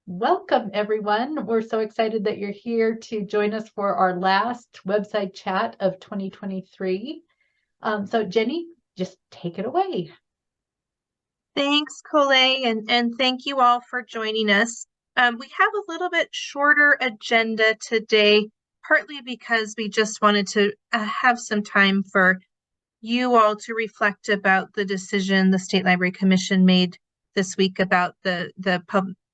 Welcome, everyone. We're so excited that you're here to join us for our last website chat of 2023. So Jenny, just take it away. Thanks, Colette, and thank you all for joining us. We have a little bit shorter agenda today, partly because we just wanted to have some time for you all to reflect about the decision the State Library Commission made this week about the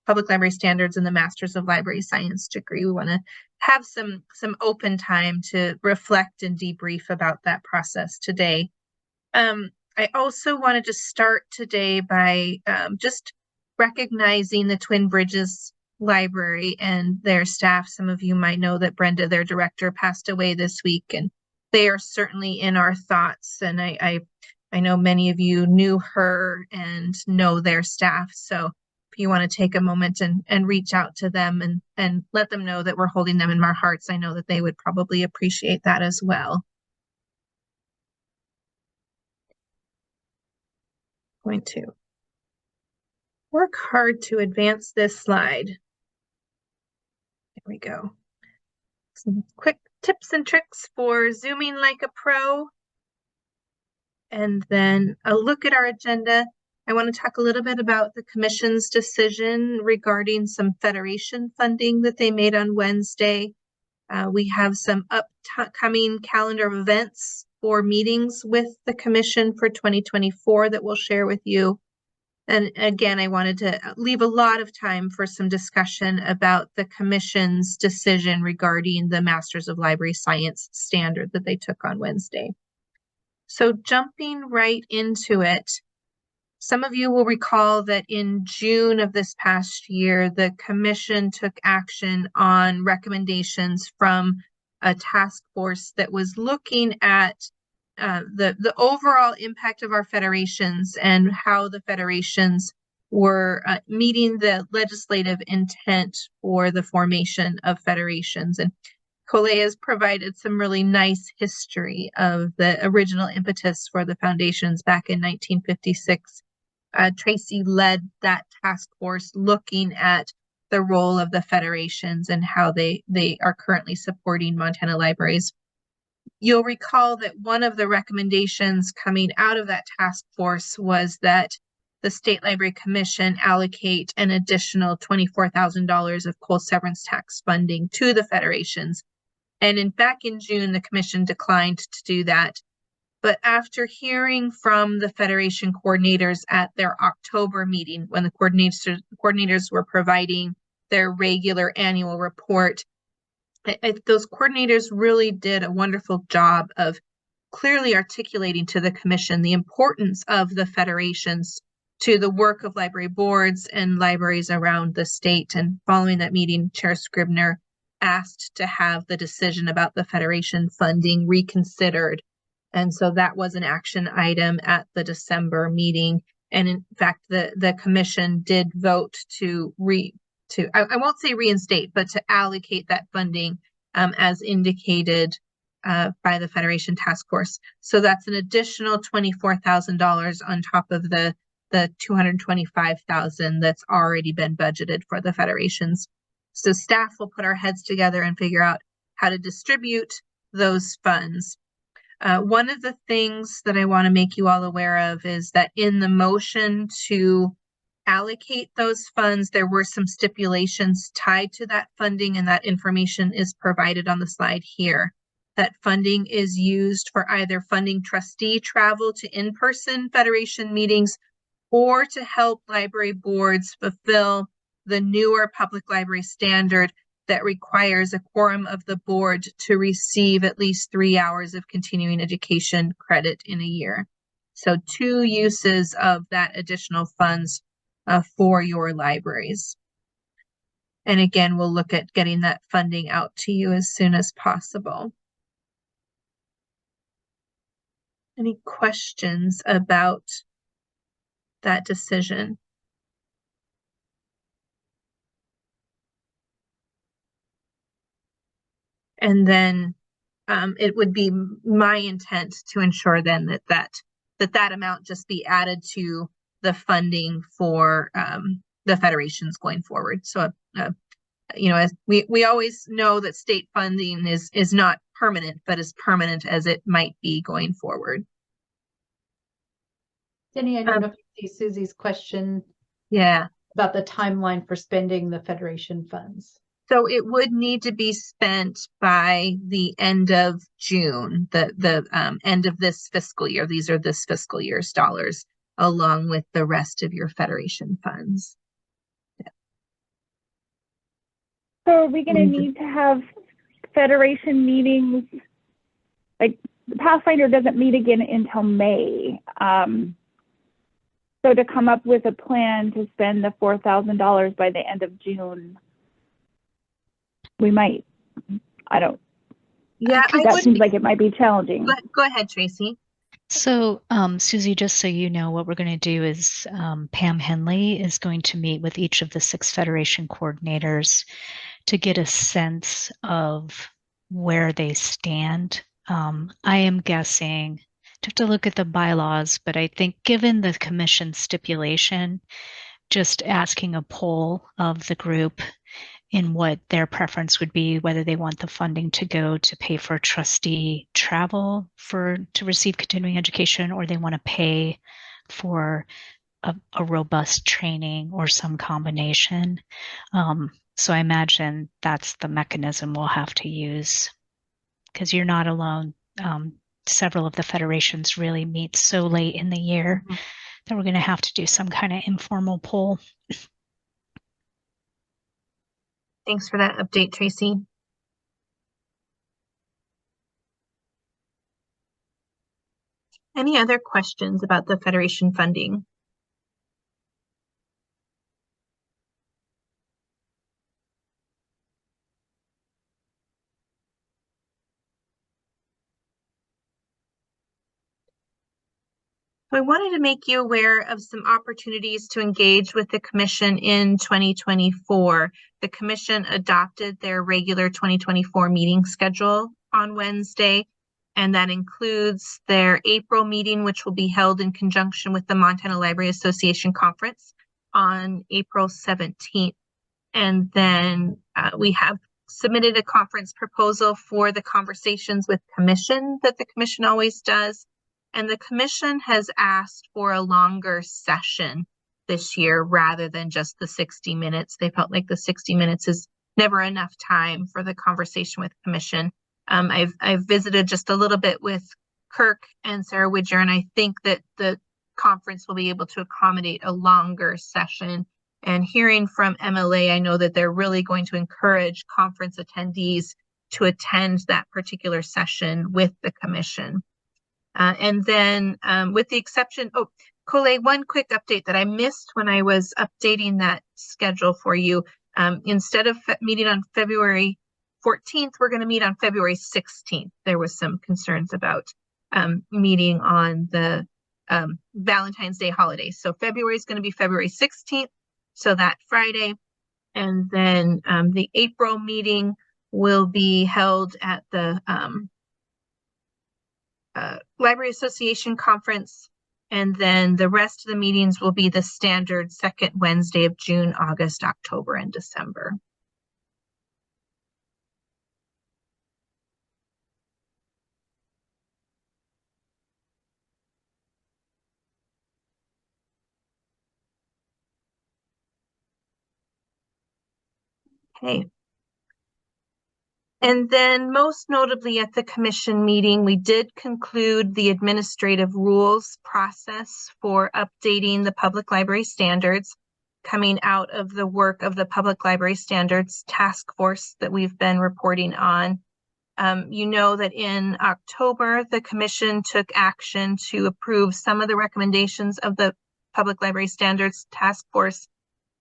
public library standards and the Masters of Library Science degree. We want to have some open time to reflect and debrief about that process today. I also wanted to start today by just recognizing the Twin Bridges Library and their staff. Some of you might know that Brenda, their director, passed away this week, and they are certainly in our thoughts. And I know many of you knew her and know their staff. So if you want to take a moment and reach out to them and let them know that we're holding them in our hearts, I know that they would probably appreciate that as well. Going to work hard to advance this slide. There we go. Some quick tips and tricks for zooming like a pro. And then a look at our agenda. I want to talk a little bit about the Commission's decision regarding some Federation funding that they made on Wednesday. We have some upcoming calendar of events for meetings with the Commission for 2024 that we'll share with you. And again, I wanted to leave a lot of time for some discussion about the Commission's decision regarding the Masters of Library Science standard that they took on Wednesday. So jumping right into it, some of you will recall that in June of this past year, the Commission took action on recommendations from a task force that was looking at the overall impact of our federations and how the federations were meeting the legislative intent for the formation of federations. And Colette has provided some really nice history of the original impetus for the foundations back in 1956. Tracy led that task force looking at the role of the federations and how they are currently supporting Montana libraries. You'll recall that one of the recommendations coming out of that task force was that the State Library Commission allocate an additional $24,000 of coal severance tax funding to the federations. And back in June, the Commission declined to do that. But after hearing from the Federation coordinators at their October meeting, when the coordinators were providing their regular annual report, those coordinators really did a wonderful job of clearly articulating to the Commission the importance of the federations to the work of library boards and libraries around the state. And following that meeting, Chair Scribner asked to have the decision about the federation funding reconsidered. And so that was an action item at the December meeting. And in fact, the Commission did vote I won't say reinstate, but to allocate that funding as indicated by the Federation Task Force. So that's an additional $24,000 on top of the $225,000 that's already been budgeted for the federations. So staff will put our heads together and figure out how to distribute those funds. One of the things that I want to make you all aware of is that in the motion to allocate those funds, there were some stipulations tied to that funding, and that information is provided on the slide here. That funding is used for either funding trustee travel to in-person federation meetings or to help library boards fulfill the newer public library standard that requires a quorum of the board to receive at least 3 hours of continuing education credit in a year. So 2 uses of that additional funds for your libraries. And again, we'll look at getting that funding out to you as soon as possible. Any questions about that decision? And then it would be my intent to ensure then that amount just be added to the funding for the federations going forward. So, you know, as we always know that state funding is not permanent, but as permanent as it might be going forward. Jenny, I don't know if you see Susie's question. Yeah. About the timeline for spending the federation funds. So it would need to be spent by the end of June, the end of this fiscal year. These are this fiscal year's dollars, along with the rest of your federation funds. So are we going to need to have federation meetings? Like the Pathfinder doesn't meet again until May. So to come up with a plan to spend the $4,000 by the end of June, we might, I don't. Yeah, that seems like it might be challenging. Go ahead, Tracy. So, Susie, just so you know, what we're going to do is Pam Henley is going to meet with each of the 6 federation coordinators to get a sense of where they stand. I am guessing, I have to look at the bylaws, but I think given the commission stipulation, just asking a poll of the group in what their preference would be, whether they want the funding to go to pay for trustee travel to receive continuing education, or they want to pay for a robust training or some combination. So I imagine that's the mechanism we'll have to use, because you're not alone. Several of the federations really meet so late in the year that we're going to have to do some kind of informal poll. Thanks for that update, Tracy. Any other questions about the federation funding? I wanted to make you aware of some opportunities to engage with the Commission in 2024. The Commission adopted their regular 2024 meeting schedule on Wednesday, and that includes their April meeting, which will be held in conjunction with the Montana Library Association Conference on April 17th. And then we have submitted a conference proposal for the conversations with Commission that the Commission always does. And the Commission has asked for a longer session this year rather than just the 60 minutes. They felt like the 60 minutes is never enough time for the conversation with Commission. I've visited just a little bit with Kirk and Sarah Widger, and I think that the conference will be able to accommodate a longer session. And hearing from MLA, I know that they're really going to encourage conference attendees to attend that particular session with the Commission. And then with the exception, Colette, one quick update that I missed when I was updating that schedule for you. Instead of meeting on February 14th, we're going to meet on February 16th. There was some concerns about meeting on the Valentine's Day holiday. So February is going to be February 16th, so that Friday. And then the April meeting will be held at the Library Association Conference, and then the rest of the meetings will be the standard second Wednesday of June, August, October, and December. Okay. And then most notably at the Commission meeting, we did conclude the administrative rules process for updating the public library standards coming out of the work of the Public Library Standards Task Force that we've been reporting on. You know that in October, the Commission took action to approve some of the recommendations of the Public Library Standards Task Force,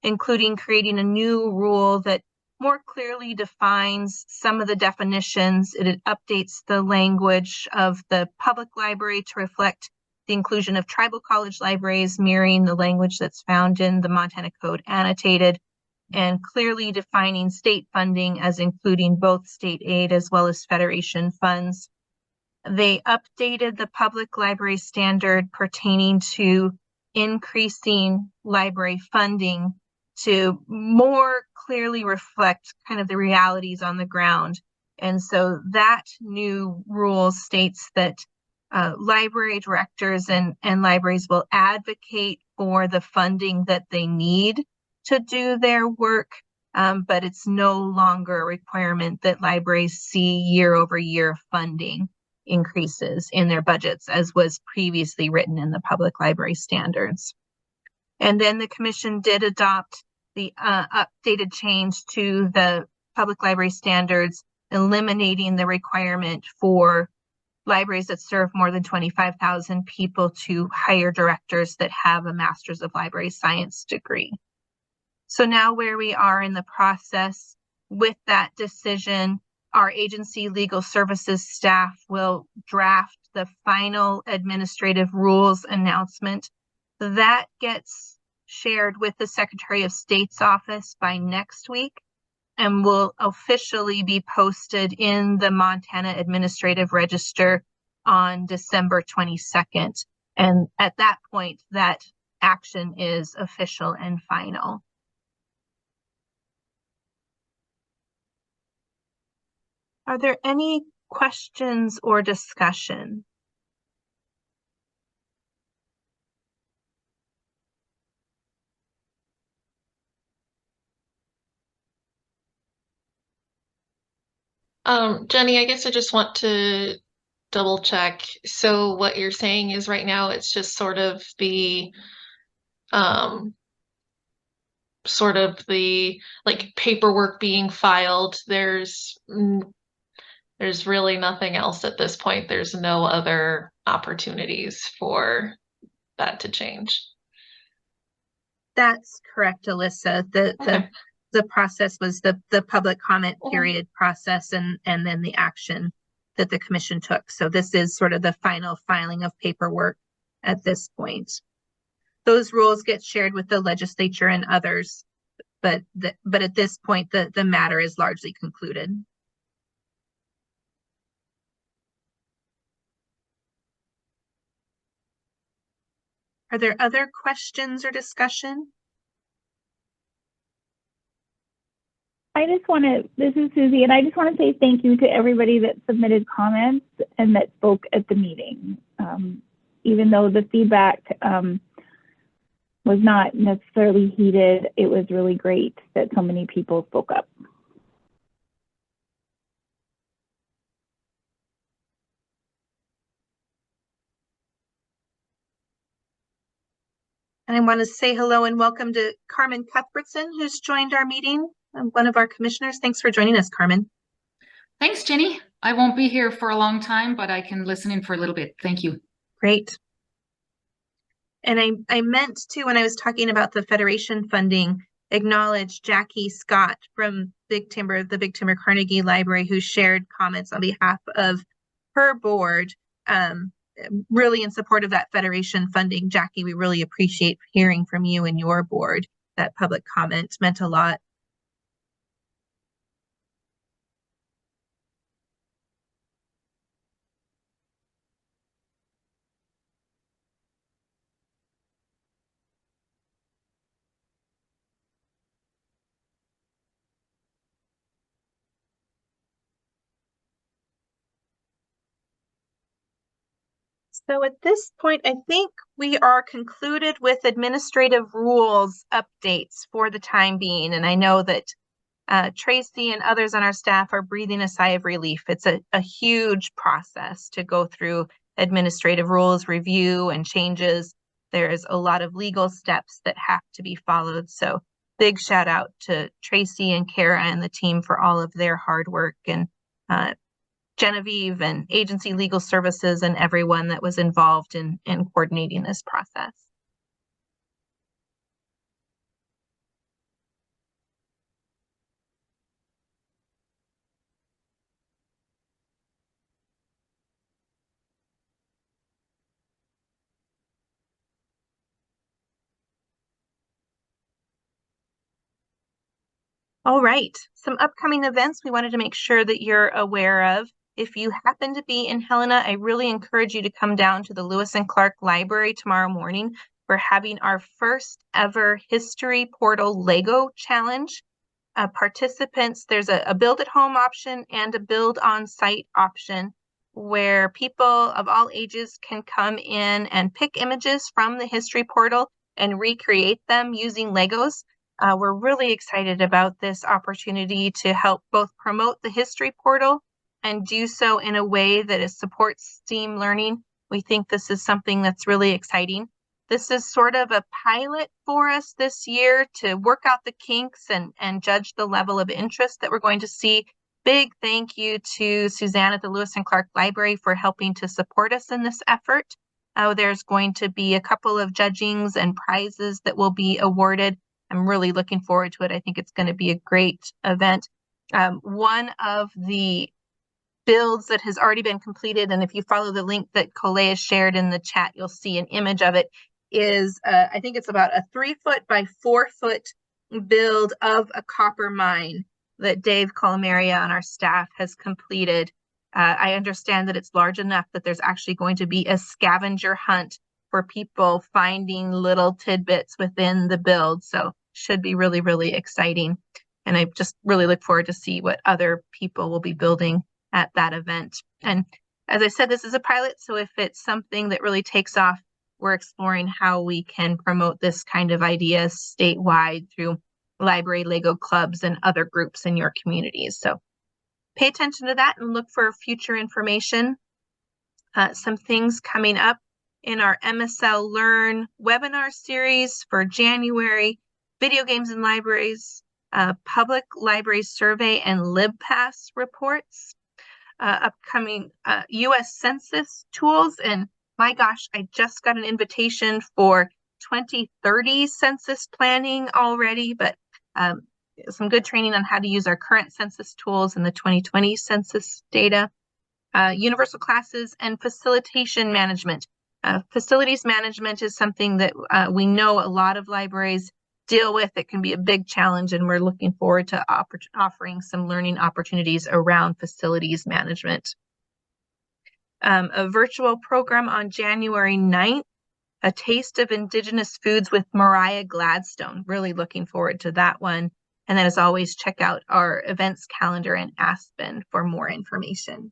including creating a new rule that more clearly defines some of the definitions. It updates the language of the public library to reflect the inclusion of tribal college libraries, mirroring the language that's found in the Montana Code Annotated, and clearly defining state funding as including both state aid as well as federation funds. They updated the public library standard pertaining to increasing library funding to more clearly reflect kind of the realities on the ground. And so that new rule states that library directors and libraries will advocate for the funding that they need to do their work, but it's no longer a requirement that libraries see year-over-year funding increases in their budgets, as was previously written in the public library standards. And then the commission did adopt the updated change to the public library standards, eliminating the requirement for libraries that serve more than 25,000 people to hire directors that have a Master's of Library Science degree. So now where we are in the process with that decision, our agency legal services staff will draft the final administrative rules announcement. That gets shared with the Secretary of State's office by next week and will officially be posted in the Montana Administrative Register on December 22nd. And at that point, that action is official and final. Are there any questions or discussion? Jenny, I guess I just want to double check. So what you're saying is right now it's just sort of the like paperwork being filed. There's really nothing else at this point. There's no other opportunities for that to change. That's correct, Alyssa. The process was the public comment period process and then the action that the commission took. So this is sort of the final filing of paperwork at this point. Those rules get shared with the legislature and others, but at this point the matter is largely concluded. Are there other questions or discussion? This is Susie, and I just want to say thank you to everybody that submitted comments and that spoke at the meeting. Even though the feedback was not necessarily heated, it was really great that so many people spoke up. And I want to say hello and welcome to Carmen Cuthbertson, who's joined our meeting, one of our commissioners. Thanks for joining us, Carmen. Thanks, Jenny. I won't be here for a long time, but I can listen in for a little bit. Thank you. Great. And I meant to, when I was talking about the Federation funding, acknowledge Jackie Scott from the Big Timber Carnegie Library, who shared comments on behalf of her board, really in support of that Federation funding. Jackie, we really appreciate hearing from you and your board. That public comment meant a lot. So at this point, I think we are concluded with administrative rules updates for the time being. And I know that Tracy and others on our staff are breathing a sigh of relief. It's a huge process to go through administrative rules review and changes. There's a lot of legal steps that have to be followed. So big shout out to Tracy and Kara and the team for all of their hard work, and Genevieve and agency legal services and everyone that was involved in coordinating this process. All right, some upcoming events we wanted to make sure that you're aware of. If you happen to be in Helena, I really encourage you to come down to the Lewis and Clark Library tomorrow morning for having our first ever History Portal Lego Challenge. Participants, there's a build at home option and a build on site option where people of all ages can come in and pick images from the History Portal and recreate them using Legos. We're really excited about this opportunity to help both promote the History Portal and do so in a way that supports STEAM learning. We think this is something that's really exciting. This is sort of a pilot for us this year to work out the kinks and judge the level of interest that we're going to see. Big thank you to Suzanne at the Lewis and Clark Library for helping to support us in this effort. There's going to be a couple of judgings and prizes that will be awarded. I'm really looking forward to it. I think it's going to be a great event. One of the builds that has already been completed, and if you follow the link that Colea shared in the chat, you'll see an image of it, is I think it's about a 3-foot by 4-foot build of a copper mine that Dave Colomaria on our staff has completed. I understand that it's large enough that there's actually going to be a scavenger hunt for people finding little tidbits within the build. So should be really, really exciting. And I just really look forward to see what other people will be building at that event. And as I said, this is a pilot. So if it's something that really takes off, we're exploring how we can promote this kind of idea statewide through library Lego clubs and other groups in your communities. So pay attention to that and look for future information. Some things coming up in our MSL Learn webinar series for January, video games in libraries, public library survey and LibPass reports, upcoming US Census tools. And my gosh, I just got an invitation for 2030 census planning already, but some good training on how to use our current census tools and the 2020 census data, universal classes and facilitation management. Facilities management is something that we know a lot of libraries deal with. It can be a big challenge, and we're looking forward to offering some learning opportunities around facilities management. A virtual program on January 9th, a taste of Indigenous foods with Mariah Gladstone. Really looking forward to that one. And then as always, check out our events calendar in Aspen for more information.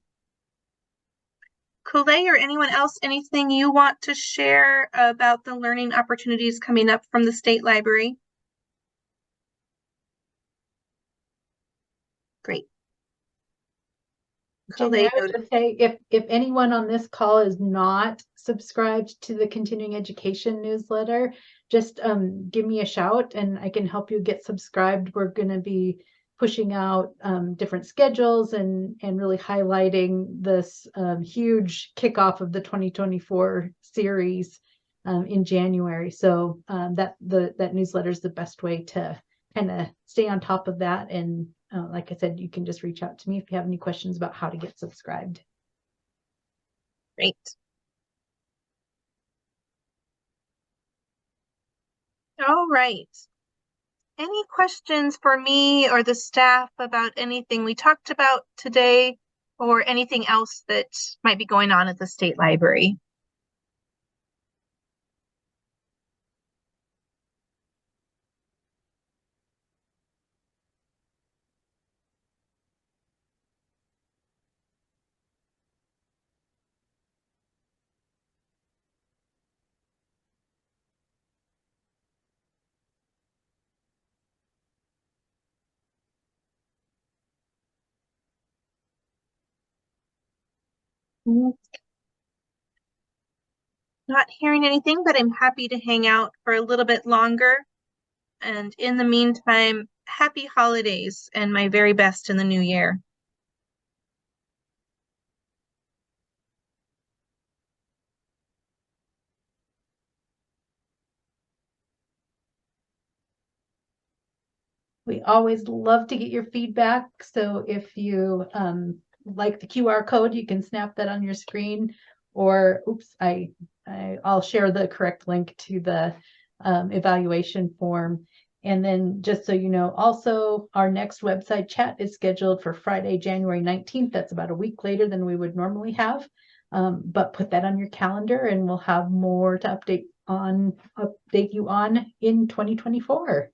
Colea or anyone else, anything you want to share about the learning opportunities coming up from the State Library? Great. Jenny, I would just say if anyone on this call is not subscribed to the continuing education newsletter, just give me a shout and I can help you get subscribed. We're going to be pushing out different schedules and really highlighting this huge kickoff of the 2024 series in January. So that newsletter is the best way to kind of stay on top of that. And like I said, you can just reach out to me if you have any questions about how to get subscribed. Great. All right. Any questions for me or the staff about anything we talked about today or anything else that might be going on at the State Library? Not hearing anything, but I'm happy to hang out for a little bit longer. And in the meantime, happy holidays and my very best in the new year. We always love to get your feedback. So if you like the QR code, you can snap that on your screen, or oops, I'll share the correct link to the evaluation form. And then just so you know, also our next website chat is scheduled for Friday, January 19th. That's about a week later than we would normally have. But put that on your calendar and we'll have more to update update you on in 2024.